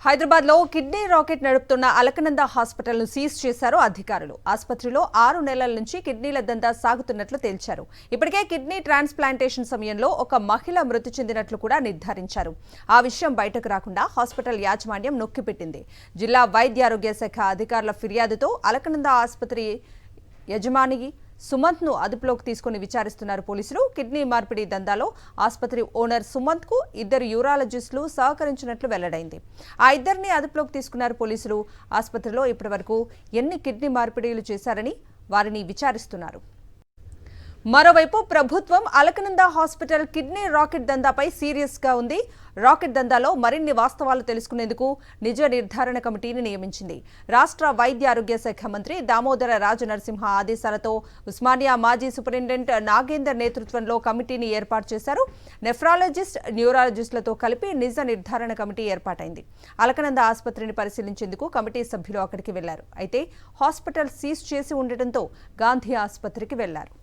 హైదరాబాద్ లో kidney racket నడుపుతున్న Alaknanda hospital ను సీజ్ చేశారు అధికారులు. ఆసుపత్రిలో 6 నెలల నుంచి కిడ్నీల దందా సాగుతున్నట్లు తేల్చారు. ఇప్పటికే కిడ్నీ ట్రాన్స్ప్లాంటేషన్ సమయంలో ఒక మహిళ మృతి చెందినట్లు కూడా నిర్ధారించారు. ఆ విషయం బయటకు రాకుండా హాస్పిటల్ యాజమాన్యం నొక్కిపెట్టింది. జిల్లా వైద్యారోగ్య శాఖ అధికారుల ఫిర్యాదుతో అలకనంద ఆసుపత్రి యజమాని సుమంత్ ను అదుపులోకి తీసుకుని విచారిస్తున్నారు పోలీసులు. కిడ్నీ మార్పిడి దందాలో ఆసుపత్రి ఓనర్ సుమంత్ కు 2 యూరాలజిస్టులు సహకరించినట్లు వెల్లడైంది. ఆ ఇద్దరిని అదుపులోకి తీసుకున్నారు పోలీసులు. ఆసుపత్రిలో ఇప్పటివరకు ఎన్ని కిడ్నీ మార్పిడిలు చేశారని వారిని విచారిస్తున్నారు. మరోవైపు ప్రభుత్వం అలకనంద హాస్పిటల్ కిడ్నీ రాకెట్ దందాపై సీరియస్ గా ఉంది. రాకెట్ దందాలో మరిన్ని వాస్తవాలు తెలుసుకునేందుకు నిజ నిర్ధారణ కమిటీని నియమించింది. రాష్ట్ర వైద్యారోగ్య శాఖ మంత్రి దామోదర రాజనరసింహ ఆదేశాలతో ఉస్మానియా మాజీ సూపరింటెండెంట్ నాగేందర్ నేతృత్వంలో కమిటీని ఏర్పాటు చేశారు. నెఫ్రాలజిస్ట్, న్యూరాలజిస్టులతో కలిపి నిజ నిర్ధారణ కమిటీ ఏర్పాటైంది. అలకనంద ఆసుపత్రిని పరిశీలించేందుకు కమిటీ సభ్యులు అక్కడికి వెళ్లారు. అయితే హాస్పిటల్ సీజ్ చేసి ఉండటంతో గాంధీ ఆసుపత్రికి వెళ్లారు.